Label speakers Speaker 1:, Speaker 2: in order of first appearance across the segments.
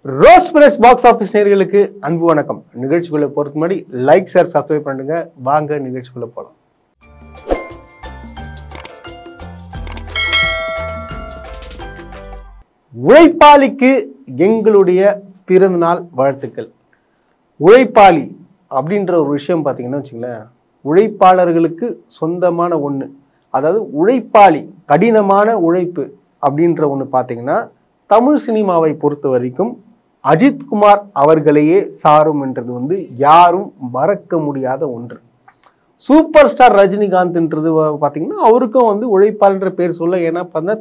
Speaker 1: Roast press box office நேயர்களுக்கு அன்பு வணக்கம். நிகழ்ச்சிக்குள்ள போறதுக்கு முன்னாடி லைக் ஷேர் சப்ஸ்கிரைப் பண்ணுங்க. வாங்க நிகழ்ச்சிக்குள்ள போலாம். உழைப்பாளிக்கு எங்களுடைய பிறந்தநாள் வாழ்த்துக்கள். உழைப்பாளி அப்படின்ற ஒரு விஷயம் பார்த்தீங்கன்னா வச்சுங்களேன், உழைப்பாளர்களுக்கு சொந்தமான ஒன்று. அதாவது உழைப்பாளி, கடினமான உழைப்பு அப்படின்ற ஒன்று பார்த்தீங்கன்னா தமிழ் சினிமாவை பொறுத்த வரைக்கும் அஜித்குமார் அவர்களையே சாரும் என்றது யாரும் மறக்க முடியாத ஒன்று. சூப்பர் ஸ்டார் ரஜினிகாந்த்ன்றது பார்த்தீங்கன்னா அவருக்கும் உழைப்பாளன்ற பேர் சொல்ல, ஏன்னா பார்த்தா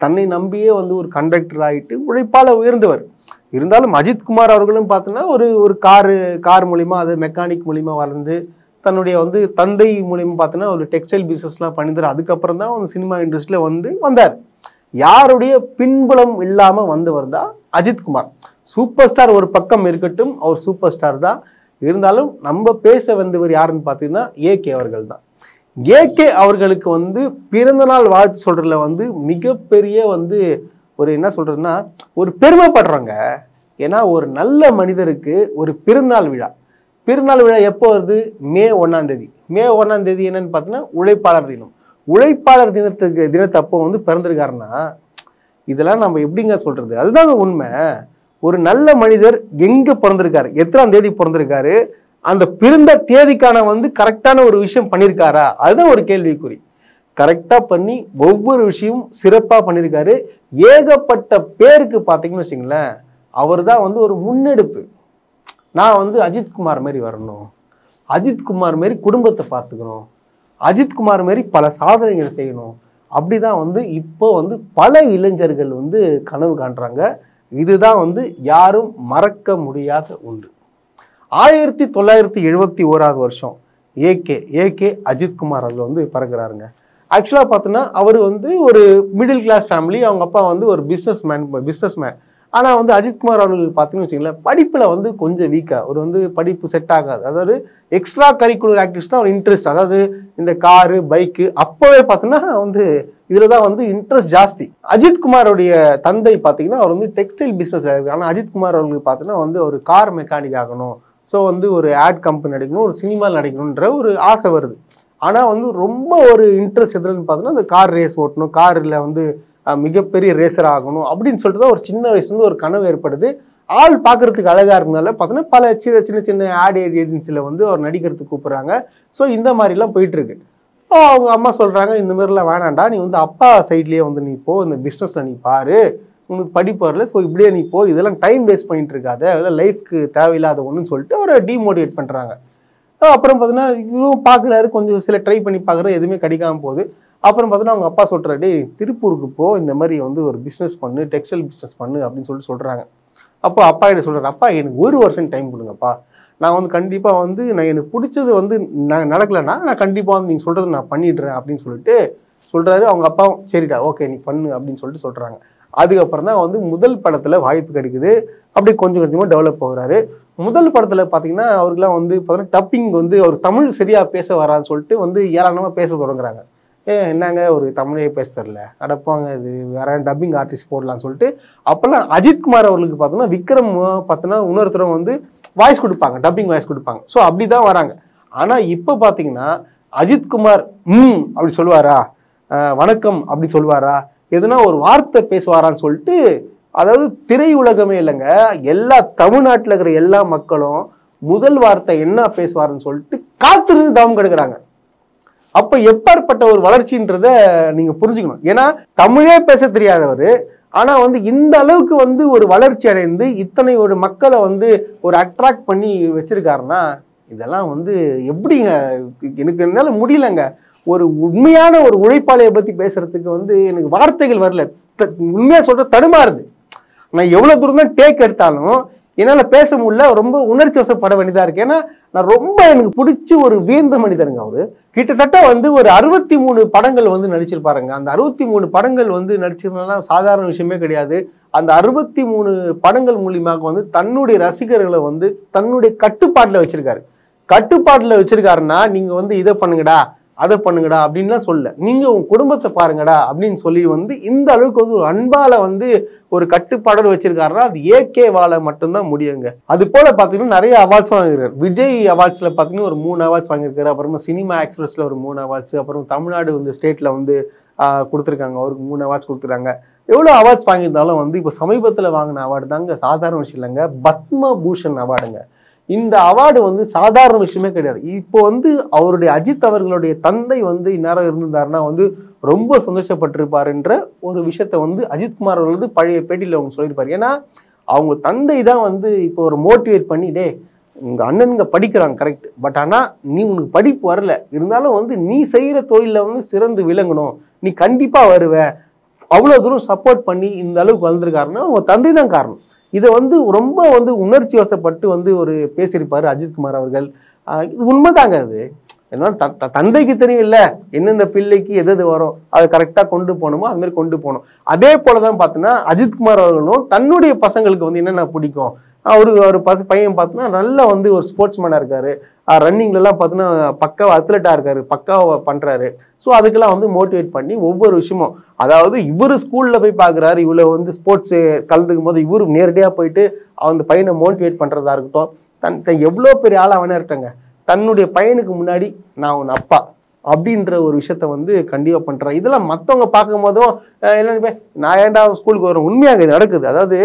Speaker 1: தன்னை நம்பியே ஒரு கண்டக்டர் ஆகிட்டு உழைப்பால உயர்ந்தவர். இருந்தாலும் அஜித்குமார் அவர்களும் பார்த்தோன்னா ஒரு கார் மூலிமா, அது மெக்கானிக் மூலிமா வளர்ந்து தன்னுடைய தந்தை மூலியமா பார்த்தோன்னா ஒரு டெக்ஸ்டைல் பிஸ்னஸ்லாம் பண்ணியிருந்தார். அதுக்கப்புறம் தான் சினிமா இண்டஸ்ட்ரியில் வந்தார். யாருடைய பின்புலம் இல்லாம வந்தவர் தான் அஜித்குமார். சூப்பர் ஸ்டார் ஒரு பக்கம் இருக்கட்டும், அவர் சூப்பர் ஸ்டார் தான். இருந்தாலும் நம்ம பேச வந்தவர் யாருன்னு பார்த்தீங்கன்னா ஏகே அவர்கள் தான். ஏகே அவர்களுக்கு பிறந்தநாள் வாழ்த்து சொல்றதுல மிகப்பெரிய ஒரு என்ன சொல்றதுன்னா ஒரு பெருமைப்படுறாங்க. ஏன்னா ஒரு நல்ல மனிதருக்கு ஒரு பிறந்தநாள் விழா எப்போ வருது? மே 1ஆம் தேதி. மே 1ஆம் தேதி என்னன்னு பார்த்தீங்கன்னா உழைப்பாளர் தினம். உழைப்பாளர் தினத்தப்போ பிறந்திருக்காருன்னா இதெல்லாம் நம்ம எப்படிங்க சொல்றது? அதுதாங்க உண்மை. ஒரு நல்ல மனிதர் எங்க பிறந்திருக்காரு, எத்தனாம் தேதி பிறந்திருக்காரு, அந்த பிறந்த தேதிக்கான கரெக்டான ஒரு விஷயம் பண்ணியிருக்காரா? அதுதான் ஒரு கேள்விக்குறி. கரெக்டா பண்ணி ஒவ்வொரு விஷயமும் சிறப்பா பண்ணியிருக்காரு. ஏகப்பட்ட பேருக்கு பார்த்தீங்கன்னு வச்சுங்களேன், அவர் தான் ஒரு முன்னெடுப்பு. நான் அஜித்குமார் மாரி வரணும், அஜித்குமார் மாரி குடும்பத்தை பார்த்துக்கணும், அஜித்குமார் மாரி பல சாதனைகள் செய்யணும், அப்படிதான் இப்போ பல இளைஞர்கள் கனவு காண்றாங்க. இதுதான் யாரும் மறக்க முடியாத ஒன்று. 1971 வருஷம் ஏகே அஜித்குமார் அவர்கள் பிறகுறாருங்க. ஆக்சுவலா பார்த்தோன்னா அவர் ஒரு மிடில் கிளாஸ் ஃபேமிலி. அவங்க அப்பா ஒரு பிஸ்னஸ்மேன். ஆனா அஜித்குமார் அவர்கள் பார்த்தீங்கன்னு வச்சுங்களேன், படிப்புல கொஞ்சம் வீக்கா, ஒரு படிப்பு செட் ஆகாது. அதாவது எக்ஸ்ட்ரா கரிக்குலர் ஆக்டிவிட்டிஸ் தான் ஒரு இன்ட்ரெஸ்ட். அதாவது இந்த காரு பைக்கு அப்பவே பார்த்தோன்னா இதுலதான் இன்ட்ரெஸ்ட் ஜாஸ்தி. அஜித்குமாரோடைய தந்தை பார்த்தீங்கன்னா அவர் டெக்ஸ்டைல் பிசினஸ் ஆயிருக்கு. ஆனா அஜித்குமார் அவர்களுக்கு பார்த்தோன்னா ஒரு கார் மெக்கானிக் ஆகணும், ஸோ ஒரு ஆட் கம்பெனி நடிக்கணும், ஒரு சினிமாவில் நடிக்கணுன்ற ஒரு ஆசை வருது. ஆனா ரொம்ப ஒரு இன்ட்ரெஸ்ட் எதுன்னு பார்த்தோன்னா அந்த கார் ரேஸ் ஓட்டணும், காரில் மிகப்பெரிய ரேசர் ஆகணும் அப்படின்னு சொல்லிட்டு தான் ஒரு சின்ன வயசுலேருந்து ஒரு கனவு ஏற்படுது. ஆள் பார்க்கறதுக்கு அழகா இருந்தனால பார்த்தோன்னா பல சின்ன ஆட் ஏஜென்சியில் அவர் நடிக்கிறதுக்கு கூப்பிட்றாங்க. ஸோ இந்த மாதிரிலாம் போயிட்டு இருக்கு. அவங்க அம்மா சொல்றாங்க, இந்த மாதிரிலாம் வேணாண்டா, நீ அப்பா சைட்லேயே நீ போ, இந்த பிஸ்னஸில் நீ பாரு, உனக்கு படிப்பு வரல, ஸோ இப்படியே நீ போ, இதெல்லாம் டைம் வேஸ்ட் பண்ணிட்டு இருக்காது, அதெல்லாம் லைஃப்க்கு தேவையில்லாத ஒன்றுன்னு சொல்லிட்டு அவரை டிமோட்டிவேட் பண்ணுறாங்க. அப்புறம் பார்த்தீங்கன்னா இவரும் பார்க்குறாரு, கொஞ்சம் சில ட்ரை பண்ணி பார்க்குறது, எதுவுமே கிடைக்காம போகுது. அப்புறம் பார்த்தீங்கன்னா அவங்க அப்பா சொல்கிறாரு, திருப்பூருக்கு போ, இந்த மாதிரி ஒரு பிஸ்னஸ் பண்ணு, டெக்ஸ்டைல் பிஸ்னஸ் பண்ணு அப்படின்னு சொல்கிறாங்க. அப்போ அப்பா கிட்ட சொல்கிறாரு, அப்பா எனக்கு 1 வருஷம் டைம் கொடுங்கப்பா, நான் கண்டிப்பாக நான் எனக்கு பிடிச்சது நான் நடக்கலைன்னா நான் கண்டிப்பாக நீங்கள் சொல்கிறது நான் பண்ணிடுறேன் அப்படின்னு சொல்லிட்டு சொல்கிறாரு. அவங்க அப்பாவும் சரிடா ஓகே நீ பண்ணு அப்படின்னு சொல்லிட்டு சொல்கிறாங்க. அதுக்கப்புறம் தான் முதல் படத்தில் வாய்ப்பு கிடைக்குது. அப்படி கொஞ்சம் கொஞ்சமாக டெவலப் ஆகுறாரு. முதல் படத்தில் பார்த்தீங்கன்னா அவருக்குலாம் பார்த்தீங்கன்னா டப்பிங் அவர் தமிழ் சரியாக பேச வரான்னு சொல்லிட்டு ஏளனமாக பேச தொடங்குறாங்க. என்னங்க ஒரு தமிழே பேச தரல, அடப்பாங்க, இது வேற டப்பிங் ஆர்டிஸ்ட் போடலாம்னு சொல்லிட்டு அப்போல்லாம் அஜித்குமார் அவர்களுக்கு பார்த்தோன்னா விக்ரம் பார்த்தோன்னா இன்னொருத்தரும் வாய்ஸ் கொடுப்பாங்க, டப்பிங் வாய்ஸ் கொடுப்பாங்க. ஸோ அப்படிதான் வராங்க. ஆனால் இப்போ பார்த்தீங்கன்னா அஜித்குமார் அப்படி சொல்லுவாரா, வணக்கம் அப்படி சொல்லுவாரா, எதுனா ஒரு வார்த்தை பேசுவாரான்னு சொல்லிட்டு, அதாவது திரையுலகமே இல்லைங்க, எல்லா தமிழ்நாட்டில் இருக்கிற எல்லா மக்களும் முதல் வார்த்தை என்ன பேசுவாருன்னு சொல்லிட்டு காத்திருந்து தவம் கெடுக்கிறாங்க. அப்ப எப்பேற்பட்ட ஒரு வளர்ச்சின்றத நீங்க புரிஞ்சுக்கணும். ஏன்னா தமிழே பேச தெரியாதவர், ஆனா இந்த அளவுக்கு ஒரு வளர்ச்சி அடைந்து இத்தனை ஒரு மக்களை ஒரு அட்ராக்ட் பண்ணி வச்சிருக்காருன்னா இதெல்லாம் எப்படிங்க? எனக்கு என்னால முடியலங்க. ஒரு உண்மையான ஒரு உழைப்பாளையை பத்தி பேசுறதுக்கு எனக்கு வார்த்தைகள் வரல. உண்மையா சொல்ற தடுமாறுது. நான் எவ்வளவு தூரம் தான் டேக் எடுத்தாலும் என்னால பேச முடியல. ரொம்ப உணர்ச்சி வசப்பட வேண்டியதா இருக்கு. ஏன்னா நான் ரொம்ப எனக்கு பிடிச்சி ஒரு வீழ்ந்த மனிதருங்க. அவரு கிட்டத்தட்ட ஒரு 63 படங்கள் நடிச்சிருப்பாருங்க. அந்த 63 படங்கள் நடிச்சிருந்தா சாதாரண விஷயமே கிடையாது. அந்த 63 படங்கள் மூலியமாக தன்னுடைய ரசிகர்களை தன்னுடைய கட்டுப்பாட்டுல வச்சிருக்காருன்னா, நீங்க இதை பண்ணுங்கடா, அதை பண்ணுங்கடா அப்படின்லாம் சொல்ல, நீங்க உங்க குடும்பத்தை பாருங்கடா அப்படின்னு சொல்லி வந்து இந்த அளவுக்கு வந்து ஒரு அன்பால வந்து ஒரு கட்டுப்பாடோடு வச்சிருக்காருன்னா அது ஏகேவால மட்டும்தான் முடியுங்க. அது போல பாத்தீங்கன்னா நிறைய அவார்ட்ஸ் வாங்கிருக்காரு. விஜய் அவார்ட்ஸ்ல பாத்தீங்கன்னா ஒரு 3 அவார்ட்ஸ் வாங்கியிருக்காரு. அப்புறமா சினிமா எக்ஸ்பிரஸ்ல ஒரு 3 அவார்ட்ஸ், அப்புறம் தமிழ்நாடு வந்து ஸ்டேட்ல வந்து கொடுத்துருக்காங்க, அவருக்கு 3 அவார்ட்ஸ் கொடுத்துருக்காங்க. எவ்வளவு அவார்ட்ஸ் வாங்கியிருந்தாலும் வந்து இப்போ சமீபத்துல வாங்கின அவார்டு தாங்க சாதாரண விஷயம் இல்லைங்க, பத்ம பூஷன் அவார்டுங்க. இந்த அவார்டு வந்து சாதாரண விஷயமே கிடையாது. இப்போ வந்து அவருடைய அஜித் அவர்களுடைய தந்தை வந்து இந்நேரம் இருந்திருந்தாருன்னா வந்து ரொம்ப சந்தோஷப்பட்டிருப்பாருன்ற ஒரு விஷயத்த வந்து அஜித்குமார் அவர்கள் வந்து பழைய பேட்டியில் அவங்க சொல்லியிருப்பாரு. ஏன்னா அவங்க தந்தை தான் வந்து இப்போ ஒரு மோட்டிவேட் பண்ணி, டே உங்க அண்ணனுங்க படிக்கிறாங்க கரெக்ட், பட் ஆனா நீ உனக்கு படிப்பு வரல, இருந்தாலும் வந்து நீ செய்யற தொழில வந்து சிறந்து விளங்கணும், நீ கண்டிப்பா வருவ, அவ்வளவு தூரம் சப்போர்ட் பண்ணி இந்த அளவுக்கு வந்திருக்காருன்னா உங்க தந்தை தான் காரணம். இதை வந்து ரொம்ப வந்து உணர்ச்சி வசப்பட்டு வந்து ஒரு பேசியிருப்பாரு அஜித்குமார் அவர்கள். இது உண்மைதாங்க. அது என்ன தந்தைக்கு தெரியும் இல்ல, எந்தெந்த பிள்ளைக்கு எது வரும் அதை கரெக்டா கொண்டு போகணுமோ அது மாதிரி கொண்டு போகணும். அதே போலதான் பார்த்தீங்கன்னா அஜித்குமார் அவர்களும் தன்னுடைய பசங்களுக்கு வந்து என்னென்ன பிடிக்கும், ஒரு பையன் பார்த்தீங்கன்னா நல்லா வந்து ஒரு ஸ்போர்ட்ஸ் மேனா இருக்காரு, ரன்னிங்ல எல்லாம் பார்த்தீங்கன்னா பக்காவா அத்லெட்டா இருக்காரு, பக்காவா பண்றாரு. ஸோ அதுக்கெல்லாம் வந்து மோட்டிவேட் பண்ணி ஒவ்வொரு விஷயமும், அதாவது இவரு ஸ்கூல்ல போய் பாக்குறாரு, இவ்வளவு வந்து ஸ்போர்ட்ஸ் கலந்துக்கும் போது இவரு நேரடியா போயிட்டு அந்த பையனை மோட்டிவேட் பண்றதா இருக்கட்டும், தன் எவ்வளவு பெரிய ஆளா வேணா இருக்காங்க, தன்னுடைய பையனுக்கு முன்னாடி நான் உன் அப்பா அப்படின்ற ஒரு விஷயத்த வந்து கண்டிப்பா பண்றேன். இதெல்லாம் மற்றவங்க பார்க்கும் போதும் என்ன, நான் ஏன்டா ஸ்கூலுக்கு வரும், உண்மையாக இது நடக்குது. அதாவது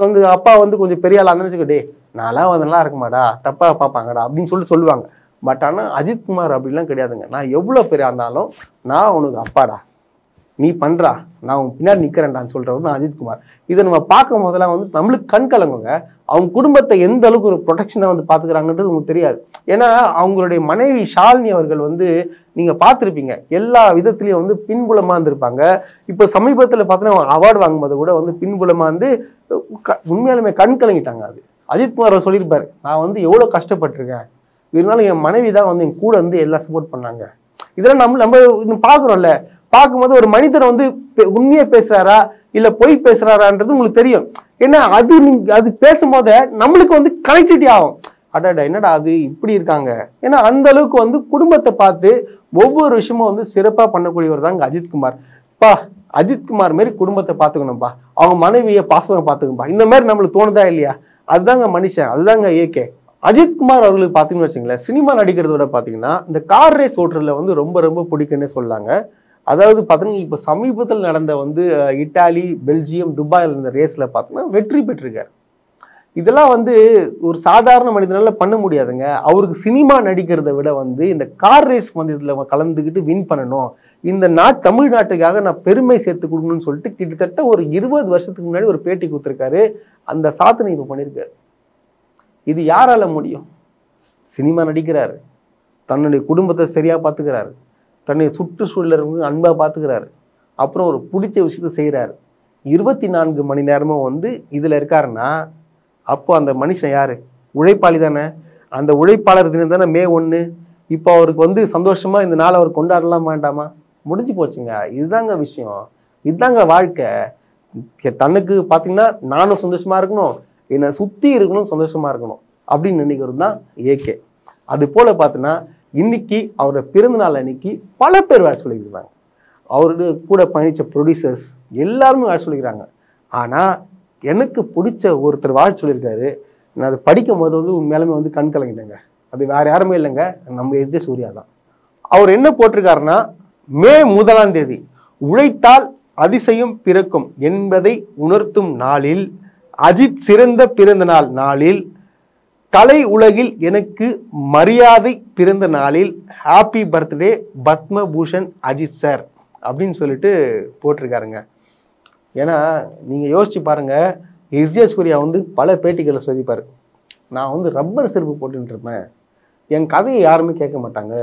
Speaker 1: கொஞ்சம் அப்பா வந்து கொஞ்சம் பெரிய ஆளா இருந்தாலும் டே நான்லாம் அதெல்லாம் இருக்க மாட்டா, தப்பா பார்ப்பாங்கடா அப்படின்னு சொல்லுவாங்க. பட் ஆனால் அஜித்குமார் அப்படிலாம் கிடையாதுங்க. நான் எவ்வளோ பெரிய இருந்தாலும் நான் உனக்கு அப்பாடா, நீ பண்றா, நான் உங்க பின்னாடி நிக்கிறேன்டான்னு சொல்றவர் தான் அஜித்குமார். இதை நம்ம பார்க்கும் போதெல்லாம் வந்து நம்மளுக்கு கண் கலங்குங்க. அவங்க குடும்பத்தை எந்த அளவுக்கு ஒரு ப்ரொடெக்ஷனை வந்து பாத்துக்கிறாங்கன்றது உங்களுக்கு தெரியாது. ஏன்னா அவங்களுடைய மனைவி ஷாலினி அவர்கள் வந்து நீங்க பார்த்துருப்பீங்க, எல்லா விதத்திலையும் வந்து பின்புலமா இருந்திருப்பாங்க. இப்போ சமீபத்தில் பார்த்தீங்கன்னா அவார்டு வாங்கும்போது கூட வந்து பின்புலமா வந்து உண்மையாலுமே கண் கலங்கிட்டாங்க. அது அஜித்குமார் அவர் சொல்லியிருப்பாரு, நான் வந்து எவ்வளவு கஷ்டப்பட்டிருக்கேன், இருந்தாலும் என் மனைவி தான் வந்து என் கூட வந்து எல்லாம் சப்போர்ட் பண்ணாங்க. இதெல்லாம் நம்ம பாக்குறோம்ல, பார்க்கும்போது ஒரு மனிதர் வந்து உண்மையா பேசுறாரா இல்ல பொய் பேசுறாரான்றது உங்களுக்கு தெரியும். ஏன்னா அது பேசும்போது நம்மளுக்கு வந்து கனெக்டிவிட்டி ஆகும். அடாடா என்னடா அது இப்படி இருக்காங்க. ஏன்னா அந்த அளவுக்கு வந்து குடும்பத்தை பார்த்து ஒவ்வொரு விஷயமும் வந்து சிறப்பா பண்ணக்கூடியவர் தாங்க அஜித்குமார். அஜித்குமார் மாரி குடும்பத்தை பார்த்துக்கணும்பா, அவங்க மனைவியை பாசமா பார்த்துக்கணும்பா, இந்த மாதிரி நம்மளுக்கு தோணுதா இல்லையா? அதுதாங்க மனுஷன், அதுதாங்க ஏகே. அஜித்குமார் அவர்களுக்கு பார்த்தீங்கன்னு வச்சுங்களேன், சினிமா நடிக்கிறதோட பார்த்தீங்கன்னா இந்த கார் ரேஸ் ஓட்டுறதுல வந்து ரொம்ப ரொம்ப பிடிக்குன்னு சொல்லாங்க. அதாவது பார்த்தீங்கன்னா இப்போ சமீபத்தில் நடந்த வந்து இட்டாலி, பெல்ஜியம், துபாயில் இருந்த ரேஸ்ல பார்த்தீங்கன்னா வெற்றி பெற்றிருக்காரு. இதெல்லாம் வந்து ஒரு சாதாரண மனிதனால பண்ண முடியாதுங்க. அவருக்கு சினிமா நடிக்கிறத விட வந்து இந்த கார் ரேஸ் பந்தயத்துல கலந்துக்கிட்டு வின் பண்ணணும், இந்த தமிழ்நாட்டுக்காக நான் பெருமை சேர்த்து கொடுக்கணும்னு சொல்லிட்டு கிட்டத்தட்ட ஒரு 20 வருஷத்துக்கு முன்னாடி ஒரு பேட்டி கொடுத்துருக்காரு. அந்த சாதனை இப்போ பண்ணியிருக்காரு. இது யாரால முடியும்? சினிமா நடிக்கிறாரு, தன்னுடைய குடும்பத்தை சரியா பார்த்துக்கிறாரு, தன்னுடைய சுற்றுச்சூழல அன்பா பார்த்துக்கிறாரு, அப்புறம் ஒரு பிடிச்ச விஷயத்த செய்யறாரு. 24 மணி நேரமும் வந்து இதுல இருக்காருன்னா அப்போ அந்த மனுஷன் யாரு? உழைப்பாளி தானே. அந்த உழைப்பாளர் தினம் தானே May 1. இப்போ அவருக்கு வந்து சந்தோஷமா இந்த நாள் அவர் கொண்டாடலாம் வேண்டாமா? முடிஞ்சு போச்சுங்க. இதுதாங்க விஷயம், இதுதாங்க வாழ்க்கை. தனக்கு பார்த்தீங்கன்னா நானும் சந்தோஷமா இருக்கணும், என்னை சுத்தி இருக்கணும் சந்தோஷமா இருக்கணும் அப்படின்னு நினைக்கிறது தான் ஏகே. அது போல பார்த்தீங்கன்னா இன்னைக்கு அவரோட பிறந்த நாள் அன்னைக்கு பல பேர் வாழ் சொல்லிக்கிறாங்க. அவருக்கு கூட பயணிச்ச ப்ரொடியூசர்ஸ் எல்லாருமே வாழ் சொல்லிக்கிறாங்க. ஆனா எனக்கு பிடிச்ச ஒருத்தர் வாழ் சொல்லியிருக்காரு. நான் அதை படிக்கும் போது வந்து உண்மையாலுமே வந்து கண் கலங்கிட்டேங்க. அது வேற யாருமே இல்லைங்க, நம்ம எஸ் ஜே சூர்யா தான். அவர் என்ன போட்டிருக்காருன்னா, May 1 உழைத்தால் அதிசயம் பிறக்கும் என்பதை உணர்த்தும் நாளில், அஜித் சிறந்த பிறந்த நாளில், கலை உலகில் எனக்கு மரியாதை பிறந்த நாளில், happy birthday Padma Bhushan Ajith sir அப்படின்னு சொல்லிட்டு போட்டிருக்காருங்க. ஏன்னா நீங்க யோசிச்சு பாருங்க, எஸ் ஜே சூர்யா வந்து பல பேட்டிகளை சொல்லிப்பாரு, நான் வந்து ரப்பர் செருப்பு போட்டுட்டு இருப்பேன், என் கதையை யாருமே கேட்க மாட்டாங்க,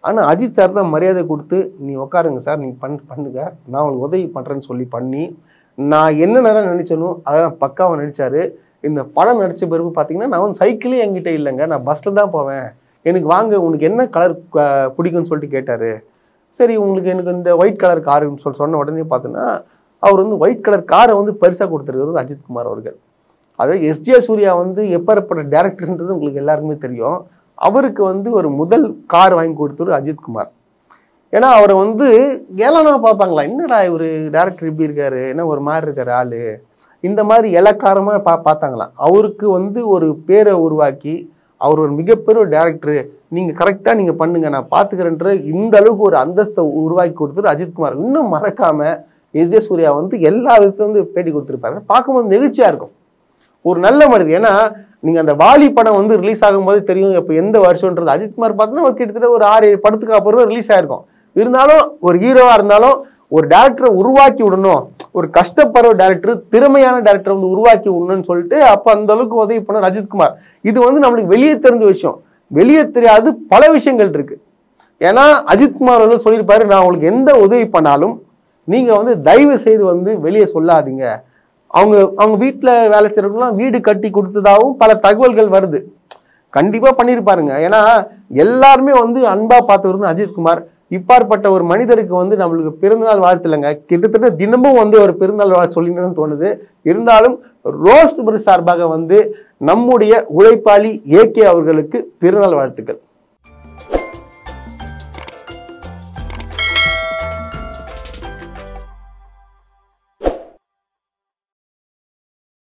Speaker 1: ஆனா அஜித் சார் தான் மரியாதை கொடுத்து நீ உட்காருங்க சார், நீ பண்ணுங்க, நான் உங்களுக்கு உதவி பண்றேன்னு சொல்லி பண்ணி நான் என்ன நேரம் நினைச்சனோ அதான் பக்காவை நடிச்சாரு. இந்த படம் நடிச்ச பிறகு பார்த்தீங்கன்னா நான் வந்து சைக்கிளே என்கிட்ட இல்லைங்க, நான் பஸ்ல தான் போவேன், எனக்கு வாங்க உனக்கு என்ன கலர் பிடிக்கும்னு சொல்லிட்டு கேட்டாரு. சரி உங்களுக்கு எனக்கு இந்த ஒயிட் கலர் காருன்னு சொன்ன உடனே பார்த்தீங்கன்னா அவர் வந்து ஒயிட் கலர் காரை வந்து பரிசா கொடுத்துருக்கிறது அஜித்குமார் அவர்கள். அதாவது எஸ் ஜே சூர்யா வந்து எப்பேற்பட்ட டேரக்டர்ன்றது உங்களுக்கு எல்லாருக்குமே தெரியும். அவருக்கு வந்து ஒரு முதல் கார் வாங்கி கொடுத்தவர் அஜித்குமார். ஏன்னா அவரை வந்து ஏளனா பார்ப்பாங்களா, என்னடா இவர் டேரக்டர் இப்படி இருக்காரு, என்ன ஒரு மாதிரி இருக்காரு ஆளு, இந்த மாதிரி இலக்காரமா பார்த்தாங்களாம். அவருக்கு வந்து ஒரு பேரை உருவாக்கி அவர் ஒரு மிகப்பெரிய ஒரு டேரக்டர், நீங்க கரெக்டா நீங்க பண்ணுங்க நான் பாத்துக்கிறேன்ற இந்த அளவுக்கு ஒரு அந்தஸ்தை உருவாக்கி கொடுத்தது அஜித்குமார். இன்னும் மறக்காம எஸ் சூர்யா வந்து எல்லா விதத்துல வந்து பேட்டி கொடுத்துருப்பாரு. பார்க்கும்போது நெகிழ்ச்சியா இருக்கும். ஒரு நல்ல மனிதர். ஏன்னா நீங்க அந்த வாலி படம் வந்து ரிலீஸ் ஆகும்போது தெரியும் இப்ப எந்த வருஷம்ன்றது. அஜித்குமார் பார்த்தீங்கன்னா கிட்டத்தட்ட ஒரு 6-7 படத்துக்கு அப்புறம் ரிலீஸ் ஆயிருக்கும். இருந்தாலும் ஒரு ஹீரோவா இருந்தாலும் ஒரு டேரக்டரை உருவாக்கி விடணும், ஒரு கஷ்டப்படுற டேரக்டர், திறமையான டேரக்டரை வந்து உருவாக்கி விடணும்னு சொல்லிட்டு அப்ப அந்த அளவுக்கு உதவி பண்ணார் அஜித்குமார். இது வந்து நம்மளுக்கு வெளியே தெரிஞ்ச விஷயம். வெளியே தெரியாது பல விஷயங்கள் இருக்கு. ஏன்னா அஜித்குமார் வந்து சொல்லியிருப்பாரு, நான் உங்களுக்கு எந்த உதவி பண்ணாலும் நீங்க வந்து தயவு செய்து வந்து வெளியே சொல்லாதீங்க. அவங்க வீட்டுல வேலை செய்யறவங்கலாம் வீடு கட்டி கொடுத்ததாகவும் பல தகவல்கள் வருது. கண்டிப்பா பண்ணியிருப்பாருங்க. ஏன்னா எல்லாருமே வந்து அன்பா பார்த்தவர் அஜித்குமார். இப்பாற்பட்ட ஒரு மனிதருக்கு வந்து நம்மளுக்கு பிறந்தநாள் வாழ்த்து இல்லைங்க, கிட்டத்தட்ட தினமும் வந்து ஒரு பிறந்தநாள் வாழ்த்து சொல்லிங்கன்னு தோணுது. இருந்தாலும் ரோஸ்ட் சார்பாக வந்து நம்முடைய உழைப்பாளி AK அவர்களுக்கு பிறந்தநாள் வாழ்த்துக்கள்.